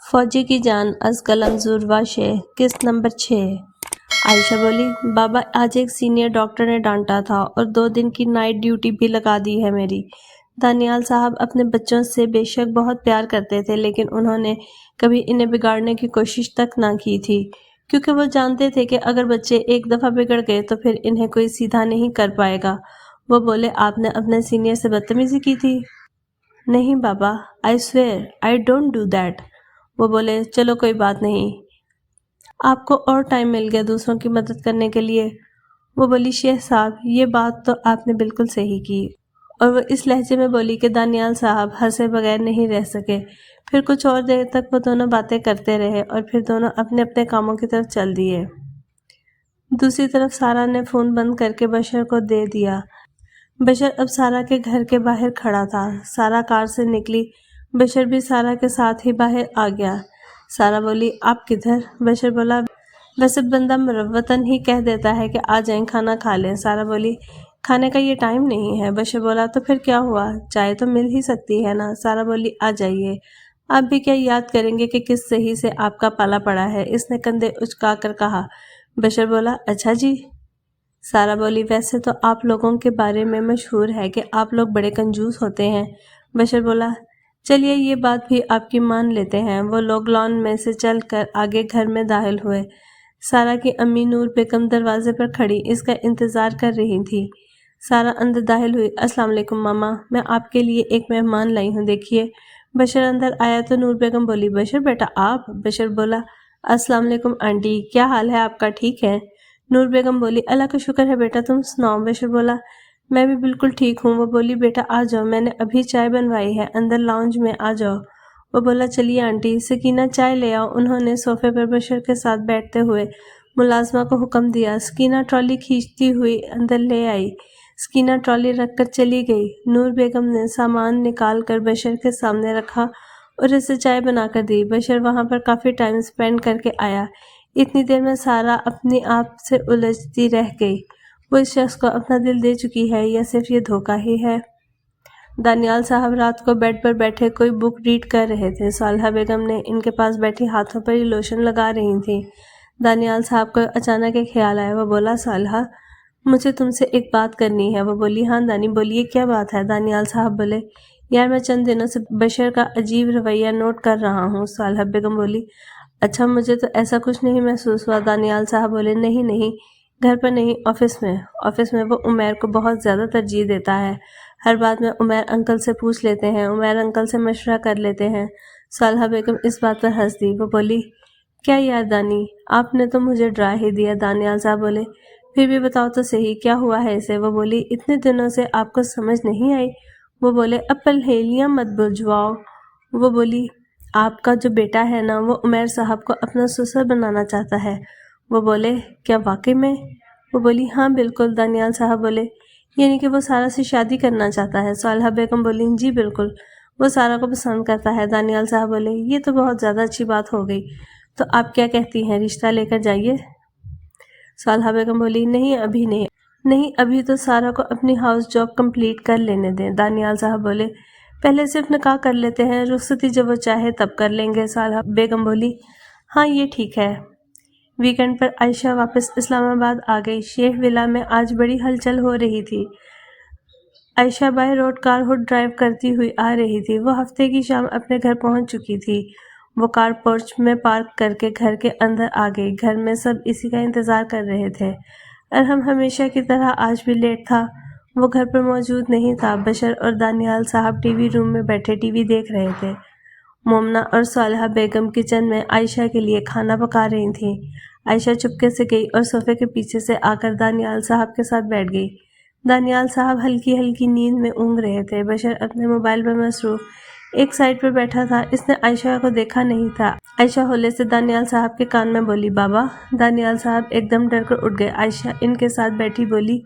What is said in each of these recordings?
فوجی کی جان از قلم زور واشے قسط نمبر 6۔ عائشہ بولی، بابا آج ایک سینئر ڈاکٹر نے ڈانٹا تھا اور 2 دن کی نائٹ ڈیوٹی بھی لگا دی ہے میری۔ دانیال صاحب اپنے بچوں سے بے شک بہت پیار کرتے تھے، لیکن انہوں نے کبھی انہیں بگاڑنے کی کوشش تک نہ کی تھی، کیونکہ وہ جانتے تھے کہ اگر بچے ایک دفعہ بگڑ گئے تو پھر انہیں کوئی سیدھا نہیں کر پائے گا۔ وہ بولے، آپ نے اپنے سینئر سے بدتمیزی کی تھی؟ نہیں بابا، I swear I don't do that۔ وہ بولے، چلو کوئی بات نہیں، آپ کو اور ٹائم مل گیا دوسروں کی مدد کرنے کے لیے۔ وہ بولی، شیخ صاحب یہ بات تو آپ نے بالکل صحیح کی۔ اور وہ اس لہجے میں بولی کہ دانیال صاحب ہنسے بغیر نہیں رہ سکے۔ پھر کچھ اور دیر تک وہ دونوں باتیں کرتے رہے اور پھر دونوں اپنے اپنے کاموں کی طرف چل دیے۔ دوسری طرف سارہ نے فون بند کر کے بشر کو دے دیا۔ بشر اب سارہ کے گھر کے باہر کھڑا تھا۔ سارہ کار سے نکلی، بشر بھی سارہ کے ساتھ ہی باہر آ گیا۔ سارہ بولی، آپ کدھر؟ بشر بولا، ویسے بندہ مروتاً ہی کہہ دیتا ہے کہ آ جائیں کھانا کھا لیں۔ سارہ بولی، کھانے کا یہ ٹائم نہیں ہے۔ بشر بولا، تو پھر کیا ہوا، چائے تو مل ہی سکتی ہے نا۔ سارہ بولی، آ جائیے، آپ بھی کیا یاد کریں گے کہ کس صحیح سے آپ کا پالا پڑا ہے، اس نے کندھے اچکا کر کہا۔ بشر بولا، اچھا جی۔ سارہ بولی، ویسے تو آپ لوگوں کے بارے میں مشہور ہے کہ آپ لوگ بڑے کنجوس ہوتے ہیں۔ بشر بولا، چلیے یہ بات بھی آپ کی مان لیتے ہیں۔ وہ لوگ لان میں سے چل کر آگے گھر میں داخل ہوئے۔ سارہ کی امی نور بیگم دروازے پر کھڑی اس کا انتظار کر رہی تھی۔ سارہ اندر داخل ہوئی۔ السلام علیکم ماما، میں آپ کے لیے ایک مہمان لائی ہوں، دیکھیے۔ بشر اندر آیا تو نور بیگم بولی، بشر بیٹا آپ؟ بشر بولا، السلام علیکم آنٹی، کیا حال ہے آپ کا، ٹھیک ہے؟ نور بیگم بولی، اللہ کا شکر ہے بیٹا، تم سناؤ؟ بشر بولا، میں بھی بالکل ٹھیک ہوں۔ وہ بولی، بیٹا آ جاؤ، میں نے ابھی چائے بنوائی ہے، اندر لاؤنج میں آ جاؤ۔ وہ بولا، چلیے آنٹی۔ سکینہ چائے لے آؤ۔ انہوں نے صوفے پر بشر کے ساتھ بیٹھتے ہوئے ملازمہ کو حکم دیا۔ سکینہ ٹرالی کھینچتی ہوئی اندر لے آئی۔ سکینہ ٹرالی رکھ کر چلی گئی۔ نور بیگم نے سامان نکال کر بشر کے سامنے رکھا اور اسے چائے بنا کر دی۔ بشر وہاں پر کافی ٹائم سپینڈ کر کے آیا۔ اتنی دیر میں سارہ اپنی آپ سے الجھتی رہ گئی، وہ اس شخص کو اپنا دل دے چکی ہے یا صرف یہ دھوکہ ہی ہے؟ دانیال صاحب رات کو بیڈ پر بیٹھے کوئی بک ریڈ کر رہے تھے۔ صالحہ بیگم نے ان کے پاس بیٹھی ہاتھوں پر ہی لوشن لگا رہی تھیں۔ دانیال صاحب کو اچانک ایک خیال آیا۔ وہ بولا، صالحہ مجھے تم سے ایک بات کرنی ہے۔ وہ بولی، ہاں دانی بولیے، کیا بات ہے؟ دانیال صاحب بولے، یار میں چند دنوں سے بشر کا عجیب رویہ نوٹ کر رہا ہوں۔ صالحہ بیگم بولی، اچھا، مجھے تو ایسا کچھ نہیں محسوس ہوا۔ دانیال صاحب بولے، نہیں نہیں، گھر پر نہیں، آفس میں۔ آفس میں وہ عمیر کو بہت زیادہ ترجیح دیتا ہے، ہر بات میں عمیر انکل سے پوچھ لیتے ہیں، عمیر انکل سے مشورہ کر لیتے ہیں۔ صالحہ بیگم اس بات پر ہنس دی۔ وہ بولی، کیا یار دانی، آپ نے تو مجھے ڈرا ہی دیا۔ دانیال صاحب بولے، پھر بھی بتاؤ تو صحیح، کیا ہوا ہے اسے؟ وہ بولی، اتنے دنوں سے آپ کو سمجھ نہیں آئی؟ وہ بولے، اب پہیلیاں مت بجھواؤ۔ وہ بولی، آپ کا جو بیٹا ہے نا، وہ عمیر صاحب کو اپنا سسر بنانا چاہتا ہے۔ وہ بولے، کیا واقعی میں؟ وہ بولی، ہاں بالکل۔ دانیال صاحب بولے، یعنی کہ وہ سارہ سے شادی کرنا چاہتا ہے؟ صالحہ بیگم بولی، جی بالکل، وہ سارہ کو پسند کرتا ہے۔ دانیال صاحب بولے، یہ تو بہت زیادہ اچھی بات ہو گئی، تو آپ کیا کہتی ہیں، رشتہ لے کر جائیے؟ صالحہ بیگم بولی، نہیں ابھی نہیں، نہیں ابھی تو سارہ کو اپنی ہاؤس جاب کمپلیٹ کر لینے دیں۔ دانیال صاحب بولے، پہلے صرف نکاح کر لیتے ہیں، رخصتی جب وہ چاہے تب کر لیں گے۔ صالحہ بیگم بولی، ہاں یہ ٹھیک ہے۔ ویکنڈ پر عائشہ واپس اسلام آباد آ گئی۔ شیخ ولا میں آج بڑی ہلچل ہو رہی تھی۔ عائشہ بائی روڈ کار ہوڈ ڈرائیو کرتی ہوئی آ رہی تھی۔ وہ ہفتے کی شام اپنے گھر پہنچ چکی تھی۔ وہ کار پورچ میں پارک کر کے گھر کے اندر آ گئی۔ گھر میں سب اسی کا انتظار کر رہے تھے۔ ارحم ہمیشہ کی طرح آج بھی لیٹ تھا، وہ گھر پر موجود نہیں تھا۔ بشر اور دانیال صاحب ٹی وی روم میں بیٹھے ٹی وی دیکھ رہے تھے۔ مومنہ اور صالحہ بیگم کچن میں عائشہ کے لیے کھانا پکا رہی تھیں۔ عائشہ چپکے سے گئی اور صوفے کے پیچھے سے آ کر دانیال صاحب کے ساتھ بیٹھ گئی۔ دانیال صاحب ہلکی ہلکی نیند میں اونگ رہے تھے۔ بشر اپنے موبائل پر مصروف ایک سائڈ پر بیٹھا تھا، اس نے عائشہ کو دیکھا نہیں تھا۔ عائشہ ہولے سے دانیال صاحب کے کان میں بولی، بابا۔ دانیال صاحب ایک دم ڈر کر اٹھ گئے۔ عائشہ ان کے ساتھ بیٹھی بولی،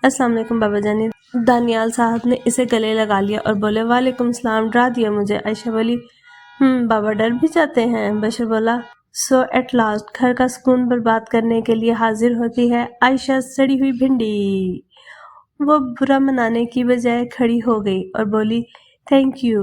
السلام علیکم بابا جانی۔ دانیال صاحب نے اسے گلے لگا لیا اور بولے، وعلیکم السلام، ڈرا دیا مجھے۔ عائشہ بولی، بابا ڈر بھی جاتے ہیں؟ بشر بولا، سو ایٹ لاسٹ گھر کا سکون برباد کرنے کے لیے حاضر ہوتی ہے عائشہ سڑی ہوئی بھنڈی۔ وہ برا منانے کی بجائے کھڑی ہو گئی اور بولی، تھینک یو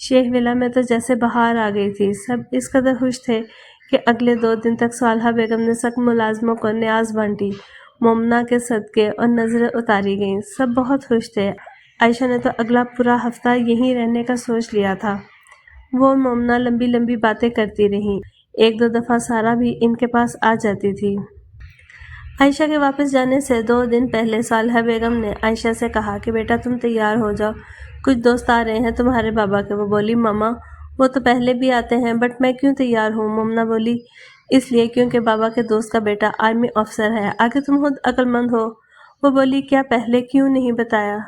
شیخ ولا میں تو جیسے بہار آ گئی تھی۔ سب اس قدر خوش تھے کہ اگلے 2 دن تک صالحہ بیگم نے سخت ملازموں کو نیاز بانٹی، مومنہ کے صدقے اور نظریں اتاری گئیں۔ سب بہت خوش تھے۔ عائشہ نے تو اگلا پورا ہفتہ یہیں رہنے کا سوچ لیا تھا۔ وہ مومنہ لمبی لمبی باتیں کرتی رہیں۔ 1-2 دفعہ سارا بھی ان کے پاس آ جاتی تھی۔ عائشہ کے واپس جانے سے 2 دن پہلے صالحہ بیگم نے عائشہ سے کہا کہ بیٹا تم تیار ہو جاؤ، کچھ دوست آ رہے ہیں تمہارے بابا کے۔ وہ بولی ماما وہ تو پہلے بھی آتے ہیں، بٹ میں کیوں تیار ہوں؟ مومنہ بولی اس لیے کیونکہ بابا کے دوست کا بیٹا آرمی آفیسر ہے، آگے تم خود عقل مند ہو۔ وہ بولی کیا پہلے کیوں نہیں بتایا؟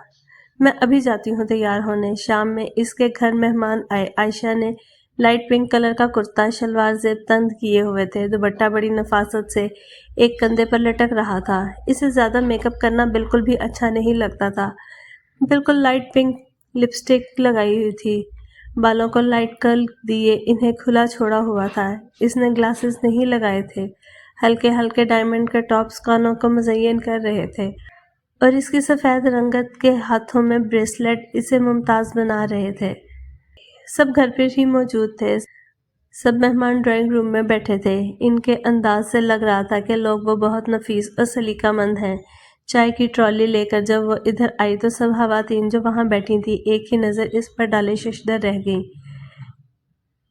میں ابھی جاتی ہوں تیار ہونے۔ شام میں اس کے گھر مہمان آئے۔ عائشہ نے لائٹ پنک کلر کا کرتا شلوار زیب تند کیے ہوئے تھے، دوپٹہ بڑی نفاست سے ایک کندھے پر لٹک رہا تھا۔ اسے زیادہ میک اپ کرنا بالکل بھی اچھا نہیں لگتا تھا۔ بالکل لائٹ پنک لپسٹک لگائی ہوئی تھی، بالوں کو لائٹ کرل دیے انہیں کھلا چھوڑا ہوا تھا۔ اس نے گلاسز نہیں لگائے تھے۔ ہلکے ہلکے ڈائمنڈ کے ٹاپس کانوں کو مزین کر رہے تھے اور اس کی سفید رنگت کے ہاتھوں میں بریسلیٹ اسے ممتاز بنا رہے تھے۔ سب گھر پر ہی موجود تھے۔ سب مہمان ڈرائنگ روم میں بیٹھے تھے۔ ان کے انداز سے لگ رہا تھا کہ لوگ وہ بہت نفیس اور سلیقہ مند ہیں۔ چائے کی ٹرالی لے کر جب وہ ادھر آئی تو سب خواتین جو وہاں بیٹھی تھیں ایک ہی نظر اس پر ڈالے ششدر رہ گئیں۔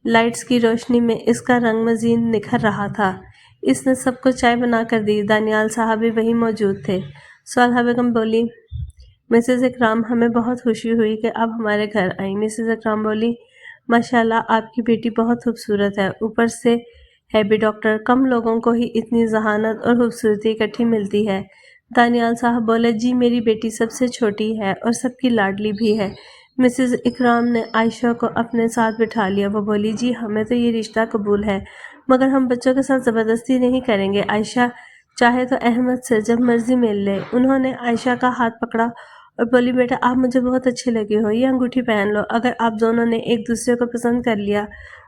لائٹس کی روشنی میں اس کا رنگ مزید نکھر رہا تھا۔ اس نے سب کو چائے بنا کر دی۔ دانیال صاحب بھی وہیں موجود تھے۔ صالحہ بیگم بولی مسز اکرام ہمیں بہت خوشی ہوئی کہ آپ ہمارے گھر آئیں۔ مسز اکرام بولی ماشاءاللہ آپ کی بیٹی بہت خوبصورت ہے، اوپر سے ہے بھی ڈاکٹر، کم لوگوں کو ہی اتنی ذہانت اور خوبصورتی اکٹھی ملتی ہے۔ دانیال صاحب بولے جی میری بیٹی سب سے چھوٹی ہے اور سب کی لاڈلی بھی ہے۔ مسز اکرام نے عائشہ کو اپنے ساتھ بٹھا لیا۔ وہ بولی جی ہمیں تو یہ رشتہ قبول ہے، مگر ہم بچوں کے ساتھ زبردستی نہیں کریں گے۔ عائشہ چاہے تو احمد سے جب مرضی مل لے۔ انہوں نے عائشہ کا ہاتھ پکڑا اور بولی بیٹا آپ مجھے بہت اچھی لگی ہو، یہ انگوٹھی پہن لو۔ اگر آپ دونوں نے ایک دوسرے کو پسند کر لیا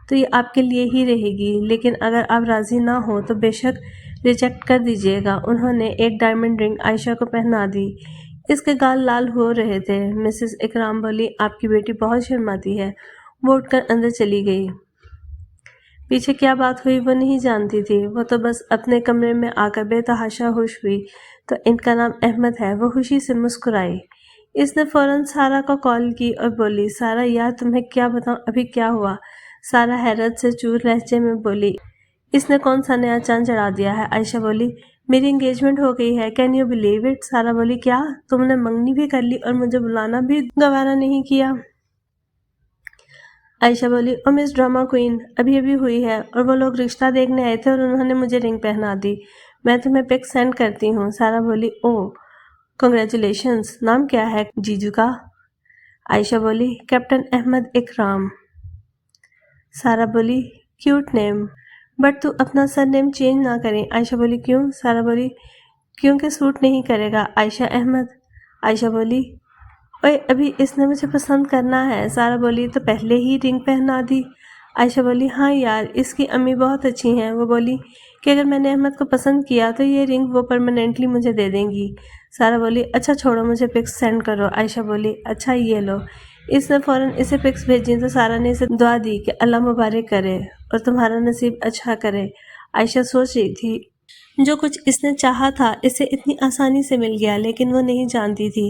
تو یہ آپ کے لیے ہی رہے گی، لیکن اگر آپ راضی نہ ہو تو بے شک ریجیکٹ کر دیجیے گا۔ انہوں نے ایک ڈائمنڈ رنگ عائشہ کو پہنا دی۔ اس کے گال لال ہو رہے تھے۔ مسز اکرام بولی آپ کی بیٹی بہت شرماتی ہے۔ وہ اٹھ کر اندر چلی گئی۔ پیچھے کیا بات ہوئی وہ نہیں جانتی تھی، وہ تو بس اپنے کمرے میں آ کر بے تحاشا خوش ہوئی تو ان کا نام احمد ہے۔ وہ خوشی سے مسکرائی۔ اس نے فوراً سارا کو کال کی اور بولی سارا یار تمہیں کیا بتاؤں ابھی کیا ہوا؟ سارا حیرت سے چور لہجے میں بولی اس نے کون سا نیا چاند چڑھا دیا ہے؟ عائشہ بولی میری انگیجمنٹ ہو گئی ہے، کین یو بلیو اٹ؟ سارا بولی کیا تم نے منگنی بھی کر لی اور مجھے بلانا بھی گوارا نہیں کیا؟ عائشہ بولی او مس ڈرامہ کوئین، ابھی ابھی ہوئی ہے اور وہ لوگ رشتہ دیکھنے آئے تھے اور انہوں نے مجھے رنگ پہنا دی، میں تمہیں پک سینڈ کرتی ہوں۔ سارا بولی او کنگریچولیشنز، نام کیا ہے جیجو کا؟ عائشہ بولی کیپٹن احمد اکرام۔ سارا بولی کیوٹ نیم، بٹ تو اپنا سر نیم چینج نہ کریں۔ عائشہ بولی کیوں؟ سارا بولی کیونکہ سوٹ نہیں کرے گا عائشہ احمد۔ عائشہ بولی اوے ابھی اس نے مجھے پسند کرنا ہے۔ سارا بولی تو پہلے ہی رنگ پہنا دی۔ عائشہ بولی ہاں یار اس کی امی بہت اچھی ہیں، وہ بولی کہ اگر میں نے احمد کو پسند کیا تو یہ رنگ وہ پرماننٹلی مجھے دے دیں گی۔ سارا بولی اچھا چھوڑو مجھے پکس سینڈ کرو۔ عائشہ بولی اچھا یہ لو۔ اس نے فوراً اسے پکس بھیجی تو سارا نے اسے دعا دی کہ اللہ مبارک کرے اور تمہارا نصیب اچھا کرے۔ عائشہ سوچ رہی تھی جو کچھ اس نے چاہا تھا اسے اتنی آسانی سے مل گیا، لیکن وہ نہیں جانتی تھی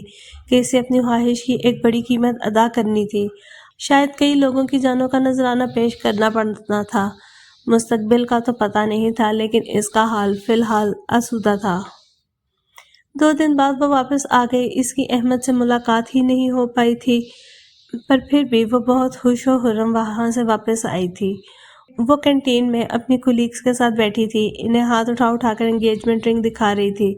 کہ اسے اپنی خواہش کی ایک بڑی قیمت ادا کرنی تھی۔ شاید کئی لوگوں کی جانوں کا نذرانہ پیش کرنا پڑنا تھا۔ مستقبل کا تو پتہ نہیں تھا، لیکن اس کا حال فی الحال آسودہ تھا۔ 2 دن بعد وہ واپس آ گئی۔ اس کی احمد سے ملاقات ہی نہیں ہو پائی تھی، پر پھر بھی وہ بہت خوش و خرم وہاں سے واپس آئی تھی۔ وہ کینٹین میں اپنی کولیگز کے ساتھ بیٹھی تھی، انہیں ہاتھ اٹھا کر انگیجمنٹ رنگ دکھا رہی تھی۔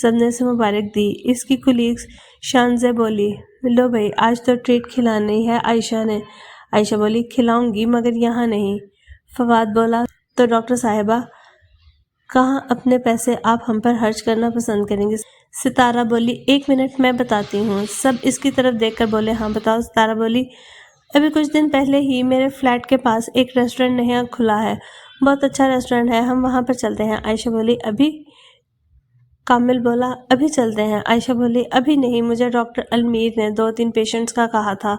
سب نے اسے مبارک دی۔ اس کی کولیگز شان سے بولی لو بھائی آج تو ٹریٹ کھلانی ہے عائشہ نے۔ عائشہ بولی کھلاؤں گی مگر یہاں نہیں۔ فواد بولا تو ڈاکٹر صاحبہ کہاں اپنے پیسے آپ ہم پر خرچ کرنا پسند کریں گے؟ ستارہ بولی 1 منٹ میں بتاتی ہوں۔ سب اس کی طرف دیکھ کر بولے ہاں بتاؤ۔ ستارہ بولی ابھی کچھ دن پہلے ہی میرے فلیٹ کے پاس ایک ریسٹورنٹ نیا کھلا ہے، بہت اچھا ریسٹورنٹ ہے، ہم وہاں پر چلتے ہیں۔ عائشہ بولی ابھی؟ کامل بولا ابھی چلتے ہیں۔ عائشہ بولی ابھی نہیں، مجھے ڈاکٹر المیر نے 2-3 پیشنٹس کا کہا تھا،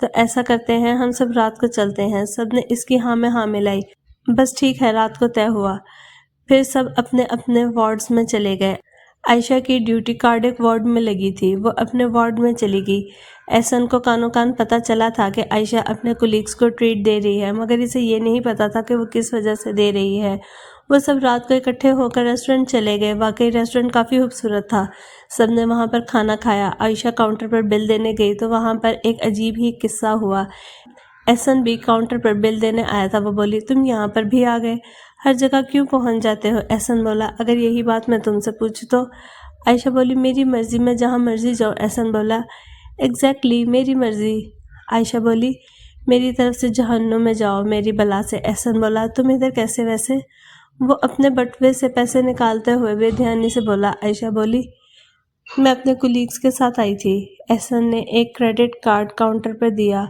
تو ایسا کرتے ہیں ہم سب رات کو چلتے ہیں۔ سب نے اس کی ہاں میں ہاں ملائی۔ بس ٹھیک ہے، رات کو طے ہوا۔ پھر سب اپنے اپنے وارڈز میں چلے گئے۔ عائشہ کی ڈیوٹی کارڈک وارڈ میں لگی تھی، وہ اپنے وارڈ میں چلی گئی۔ احسن کو کانوں کان پتہ چلا تھا کہ عائشہ اپنے کولیگز کو ٹریٹ دے رہی ہے، مگر اسے یہ نہیں پتا تھا کہ وہ کس وجہ سے دے رہی ہے۔ وہ سب رات کو اکٹھے ہو کر ریسٹورنٹ چلے گئے۔ واقعی ریسٹورنٹ کافی خوبصورت تھا۔ سب نے وہاں پر کھانا کھایا۔ عائشہ کاؤنٹر پر بل دینے گئی تو وہاں پر ایک عجیب ہی قصہ ہوا۔ احسن بھی کاؤنٹر پر بل دینے آیا تھا۔ وہ بولی تم یہاں پر بھی آ گئے، ہر جگہ کیوں پہنچ جاتے ہو؟ احسن بولا اگر یہی بات میں تم سے پوچھوں تو؟ عائشہ بولی میری مرضی، میں جہاں مرضی جاؤں۔ احسن بولا ایگزیکٹلی میری مرضی۔ عائشہ بولی میری طرف سے جہنم میں جاؤ میری بلا سے۔ احسن بولا تم ادھر کیسے ویسے؟ وہ اپنے بٹوے سے پیسے نکالتے ہوئے بے دھیانی سے بولا۔ عائشہ بولی میں اپنے کولیگز کے ساتھ آئی تھی۔ احسن نے ایک کریڈٹ کارڈ کاؤنٹر پر دیا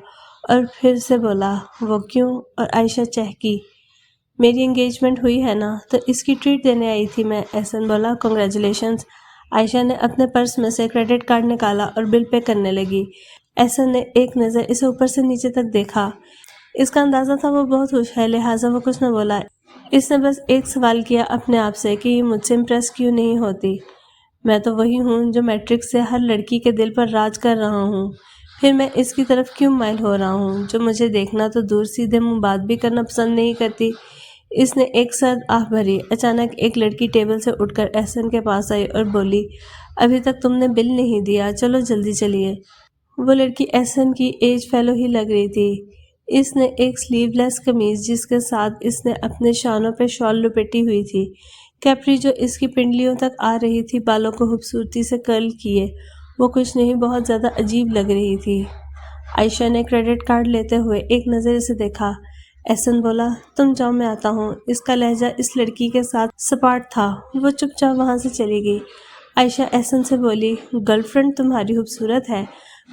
اور پھر سے بولا وہ کیوں؟ اور عائشہ چہکی میری انگیجمنٹ ہوئی ہے نا، تو اس کی ٹریٹ دینے آئی تھی میں۔ احسن بولا کنگریچولیشنز۔ عائشہ نے اپنے پرس میں سے کریڈٹ کارڈ نکالا اور بل پے کرنے لگی۔ احسن نے ایک نظر اسے اوپر سے نیچے تک دیکھا۔ اس کا اندازہ تھا وہ بہت خوش ہے، لہٰذا وہ کچھ نہ بولا۔ اس نے بس ایک سوال کیا اپنے آپ سے کہ یہ مجھ سے امپریس کیوں نہیں ہوتی؟ میں تو وہی ہوں جو میٹرک سے ہر لڑکی کے دل پر راج کر رہا ہوں، پھر میں اس کی طرف کیوں مائل ہو رہا ہوں جو مجھے دیکھنا تو دور سیدھے منہ بات بھی کرنا پسند نہیں کرتی؟ اس نے ایک سرد آہ بھری۔ اچانک ایک لڑکی ٹیبل سے اٹھ کر احسن کے پاس آئی اور بولی ابھی تک تم نے بل نہیں دیا، چلو جلدی چلیے۔ وہ لڑکی احسن کی ایج فیلو ہی لگ رہی تھی۔ اس نے ایک سلیو لیس قمیض جس کے ساتھ اس نے اپنے شانوں پہ شال لپیٹی ہوئی تھی، کیپری جو اس کی پنڈلیوں تک آ رہی تھی، بالوں کو خوبصورتی سے کرل کیے، وہ کچھ نہیں بہت زیادہ عجیب لگ رہی تھی۔ عائشہ نے کریڈٹ کارڈ لیتے ہوئے ایک نظر اسے دیکھا۔ احسن بولا تم جاؤ میں آتا ہوں۔ اس کا لہجہ اس لڑکی کے ساتھ سپاٹ تھا۔ وہ چپ چاپ وہاں سے چلی گئی۔ عائشہ احسن سے بولی گرل فرینڈ تمہاری خوبصورت ہے،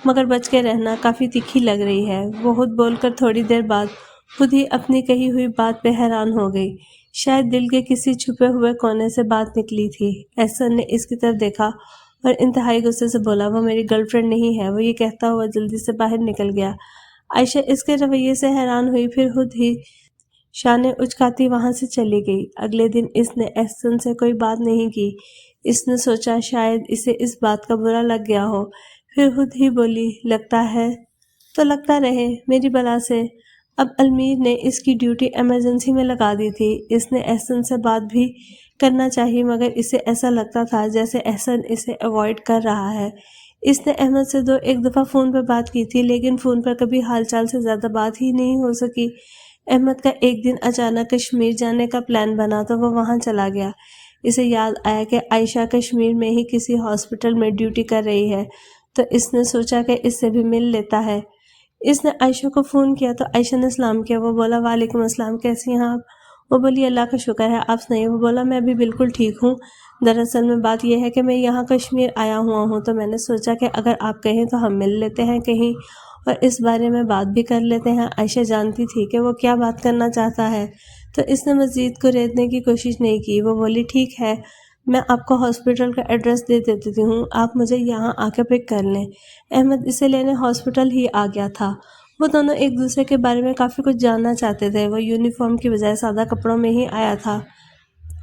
مگر بچ کے رہنا، کافی تکھی لگ رہی ہے۔ وہ خود بول کر تھوڑی دیر بعد خود ہی اپنی کہی ہوئی بات پہ حیران ہو گئی۔ شاید دل کے کسی چھپے ہوئے کونے سے بات نکلی تھی۔ احسن نے اس کی طرف دیکھا اور انتہائی غصے سے بولا وہ میری گرل فرینڈ نہیں ہے۔ وہ یہ کہتا ہوا جلدی سے باہر نکل گیا۔ عائشہ اس کے رویے سے حیران ہوئی، پھر خود ہی شانے اچکاتی وہاں سے چلی گئی۔ اگلے دن اس نے احسن سے کوئی بات نہیں کی۔ اس نے سوچا شاید اسے اس بات کا برا لگ گیا ہو، پھر خود ہی بولی لگتا ہے تو لگتا رہے میری بلا سے۔ اب المیر نے اس کی ڈیوٹی ایمرجنسی میں لگا دی تھی۔ اس نے احسن سے بات بھی کرنا چاہی، مگر اسے ایسا لگتا تھا جیسے احسن اسے ایوائڈ کر رہا ہے۔ اس نے احمد سے 2-1 دفعہ فون پر بات کی تھی، لیکن فون پر کبھی حال چال سے زیادہ بات ہی نہیں ہو سکی۔ احمد کا ایک دن اچانک کشمیر جانے کا پلان بنا تو وہ وہاں چلا گیا۔ اسے یاد آیا کہ عائشہ کشمیر میں ہی کسی ہاسپٹل میں ڈیوٹی کر رہی ہے، تو اس نے سوچا کہ اس سے بھی مل لیتا ہے۔ اس نے عائشہ کو فون کیا تو عائشہ نے سلام کیا۔ وہ بولا وعلیکم السلام، کیسی ہیں آپ؟ وہ بولی اللہ کا شکر ہے، آپ سنائیے۔ وہ بولا میں بھی بالکل ٹھیک ہوں۔ دراصل میں بات یہ ہے کہ میں یہاں کشمیر آیا ہوا ہوں، تو میں نے سوچا کہ اگر آپ کہیں تو ہم مل لیتے ہیں کہیں اور اس بارے میں بات بھی کر لیتے ہیں۔ عائشہ جانتی تھی کہ وہ کیا بات کرنا چاہتا ہے، تو اس نے مزید کو ریتنے کی کوشش نہیں کی۔ وہ بولی ٹھیک ہے، میں آپ کو ہاسپٹل کا ایڈریس دے دیتی ہوں، آپ مجھے یہاں آ کے پک کر لیں۔ احمد اسے لینے ہاسپٹل ہی آ گیا تھا۔ وہ دونوں ایک دوسرے کے بارے میں کافی کچھ جاننا چاہتے تھے۔ وہ یونیفارم کی بجائے سادہ کپڑوں میں ہی آیا تھا۔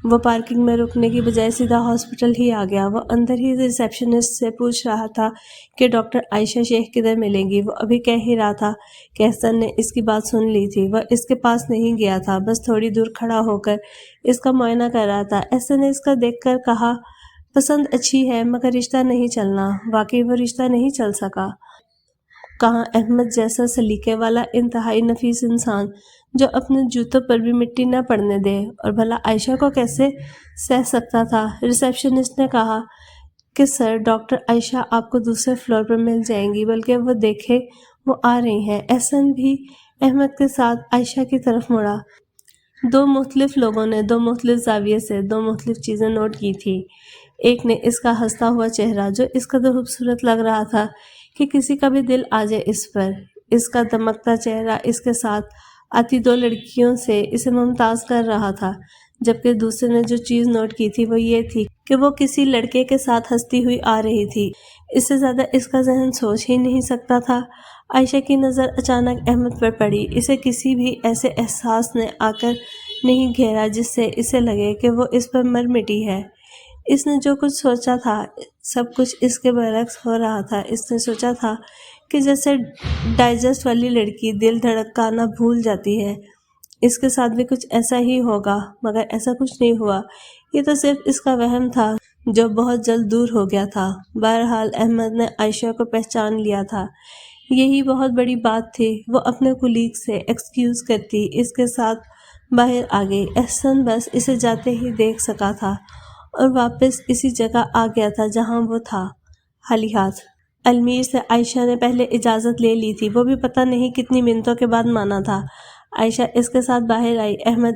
وہ پارکنگ میں رکنے کی بجائے سیدھا ہاسپٹل ہی آ گیا۔ وہ اندر ہی ریسیپشنسٹ سے پوچھ رہا تھا کہ ڈاکٹر عائشہ شیخ کدھر ملیں گی۔ وہ ابھی کہہ ہی رہا تھا کہ احسن نے اس کی بات سن لی تھی۔ وہ اس کے پاس نہیں گیا تھا، بس تھوڑی دور کھڑا ہو کر اس کا معائنہ کر رہا تھا۔ احسن نے اس کا دیکھ کر کہا پسند اچھی ہے، مگر رشتہ نہیں چلنا۔ واقعی وہ رشتہ نہیں چل سکا۔ کہاں احمد جیسا سلیقے والا انتہائی نفیس انسان جو اپنے جوتوں پر بھی مٹی نہ پڑنے دے، اور بھلا عائشہ کو کیسے سہ سکتا تھا؟ ریسیپشنسٹ نے کہا کہ سر ڈاکٹر عائشہ آپ کو دوسرے فلور پر مل جائیں گی، بلکہ وہ دیکھے وہ آ رہی ہیں۔ احسن بھی احمد کے ساتھ عائشہ کی طرف مڑا۔ 2 مختلف لوگوں نے 2 مختلف زاویے سے 2 مختلف چیزیں نوٹ کی تھی۔ ایک نے اس کا ہنستا ہوا چہرہ جو اس قدر خوبصورت لگ رہا تھا کہ کسی کا بھی دل آ جائے اس پر، اس کا دمکتا چہرہ اس کے ساتھ آتی 2 لڑکیوں سے اسے ممتاز کر رہا تھا۔ جبکہ دوسرے نے جو چیز نوٹ کی تھی وہ یہ تھی کہ وہ کسی لڑکے کے ساتھ ہنستی ہوئی آ رہی تھی۔ اس سے زیادہ اس کا ذہن سوچ ہی نہیں سکتا تھا۔ عائشہ کی نظر اچانک احمد پر پڑی۔ اسے کسی بھی ایسے احساس نے آ کر نہیں گھیرا جس سے اسے لگے کہ وہ اس پر مر مٹی ہے۔ اس نے جو کچھ سوچا تھا سب کچھ اس کے برعکس ہو رہا تھا۔ اس نے سوچا تھا کہ جیسے ڈائجسٹ والی لڑکی دل دھڑکانا بھول جاتی ہے، اس کے ساتھ بھی کچھ ایسا ہی ہوگا، مگر ایسا کچھ نہیں ہوا۔ یہ تو صرف اس کا وہم تھا جو بہت جلد دور ہو گیا تھا۔ بہرحال احمد نے عائشہ کو پہچان لیا تھا، یہی بہت بڑی بات تھی۔ وہ اپنے کولیگ سے ایکسکیوز کرتی اس کے ساتھ باہر آ گئی۔ احسن بس اسے جاتے ہی دیکھ سکا تھا اور واپس اسی جگہ آ گیا تھا جہاں وہ تھا، خالی ہاتھ۔ المیر سے عائشہ نے پہلے اجازت لے لی تھی، وہ بھی پتہ نہیں کتنی منٹوں کے بعد مانا تھا۔ عائشہ اس کے ساتھ باہر آئی۔ احمد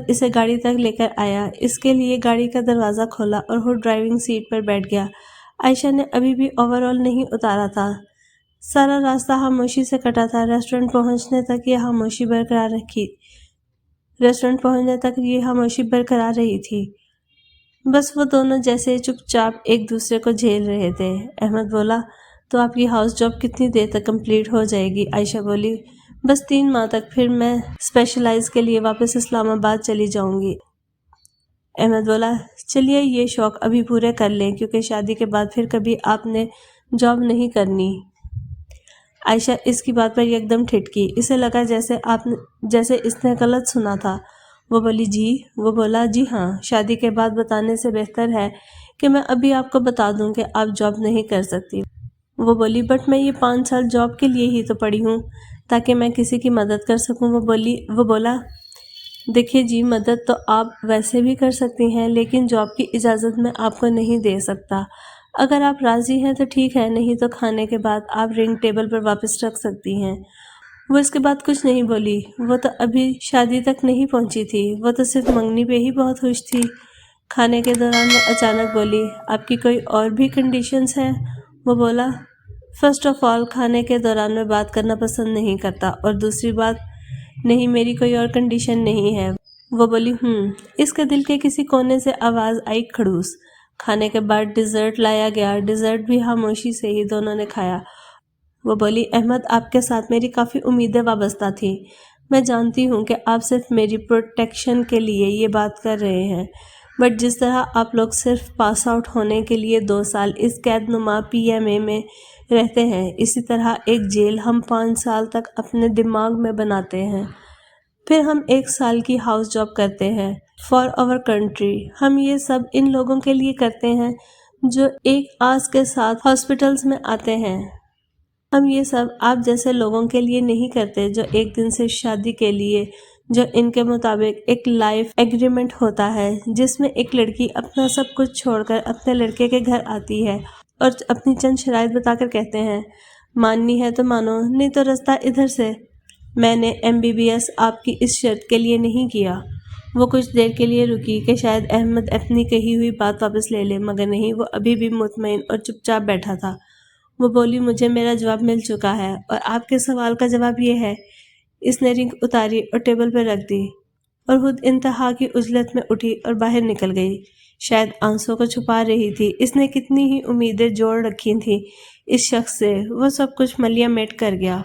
اسے گاڑی تک لے کر آیا، اس کے لیے گاڑی کا دروازہ کھولا اور وہ ڈرائیونگ سیٹ پر بیٹھ گیا۔ عائشہ نے ابھی بھی اوور آل نہیں اتارا تھا۔ سارا راستہ خاموشی سے کٹا تھا۔ ریسٹورنٹ پہنچنے تک یہ خاموشی برقرار رہی تھی۔ بس وہ دونوں جیسے چپ چاپ ایک دوسرے کو جھیل رہے تھے۔ احمد بولا، تو آپ کی ہاؤس جاب کتنی دیر تک کمپلیٹ ہو جائے گی؟ عائشہ بولی، بس 3 ماہ تک، پھر میں اسپیشلائز کے لیے واپس اسلام آباد چلی جاؤں گی۔ احمد بولا، چلیے یہ شوق ابھی پورے کر لیں کیونکہ شادی کے بعد پھر کبھی آپ نے جاب نہیں کرنی۔ عائشہ اس کی بات پر یکدم ٹھٹکی۔ اسے لگا جیسے اس نے غلط سنا تھا۔ وہ بولی جی؟ وہ بولا، جی ہاں، شادی کے بعد بتانے سے بہتر ہے کہ میں ابھی آپ کو بتا دوں کہ آپ جاب نہیں کر سکتی۔ وہ بولی، بٹ میں یہ 5 سال جاب کے لیے ہی تو پڑھی ہوں تاکہ میں کسی کی مدد کر سکوں۔ وہ بولا، دیکھیے جی، مدد تو آپ ویسے بھی کر سکتی ہیں لیکن جاب کی اجازت میں آپ کو نہیں دے سکتا۔ اگر آپ راضی ہیں تو ٹھیک ہے، نہیں تو کھانے کے بعد آپ رنگ ٹیبل پر واپس رکھ سکتی ہیں۔ وہ اس کے بعد کچھ نہیں بولی۔ وہ تو ابھی شادی تک نہیں پہنچی تھی، وہ تو صرف منگنی پہ ہی بہت خوش تھی۔ کھانے کے دوران وہ اچانک بولی، آپ کی کوئی اور بھی کنڈیشنز ہیں؟ وہ بولا، فرسٹ آف آل کھانے کے دوران میں بات کرنا پسند نہیں کرتا، اور دوسری بات، نہیں میری کوئی اور کنڈیشن نہیں ہے۔ وہ بولی، اس کے دل کے کسی کونے سے آواز آئی، کھڑوس۔ کھانے کے بعد ڈیزرٹ لایا گیا۔ ڈیزرٹ بھی خاموشی سے ہی دونوں نے کھایا۔ وہ بولی، احمد آپ کے ساتھ میری کافی امیدیں وابستہ تھیں۔ میں جانتی ہوں کہ آپ صرف میری پروٹیکشن کے لیے یہ بات کر رہے ہیں، بٹ جس طرح آپ لوگ صرف پاس آؤٹ ہونے کے لیے 2 سال اس قید نما پی ایم اے میں رہتے ہیں، اسی طرح ایک جیل ہم 5 سال تک اپنے دماغ میں بناتے ہیں، پھر ہم 1 سال کی ہاؤس جاب کرتے ہیں فار آور کنٹری۔ ہم یہ سب ان لوگوں کے لیے کرتے ہیں جو ایک آس کے ساتھ ہاسپٹلز میں آتے ہیں۔ ہم یہ سب آپ جیسے لوگوں کے لیے نہیں کرتے جو ایک دن سے شادی کے لیے، جو ان کے مطابق ایک لائف ایگریمنٹ ہوتا ہے جس میں ایک لڑکی اپنا سب کچھ چھوڑ کر اپنے لڑکے کے گھر آتی ہے اور اپنی چند شرائط بتا کر کہتے ہیں، ماننی ہے تو مانو، نہیں تو رستہ ادھر سے۔ میں نے MBBS آپ کی اس شرط کے لیے نہیں کیا۔ وہ کچھ دیر کے لیے رکی کہ شاید احمد اپنی کہی ہوئی بات واپس لے لے، مگر نہیں، وہ ابھی بھی مطمئن اور چپ چاپ بیٹھا تھا۔ وہ بولی، مجھے میرا جواب مل چکا ہے، اور آپ کے سوال کا جواب یہ ہے۔ اس نے رنگ اتاری اور ٹیبل پر رکھ دی اور خود انتہا کی عجلت میں اٹھی اور باہر نکل گئی۔ شاید آنسوں کو چھپا رہی تھی۔ اس نے کتنی ہی امیدیں جوڑ رکھی تھیں اس شخص سے، وہ سب کچھ ملیا میٹ کر گیا۔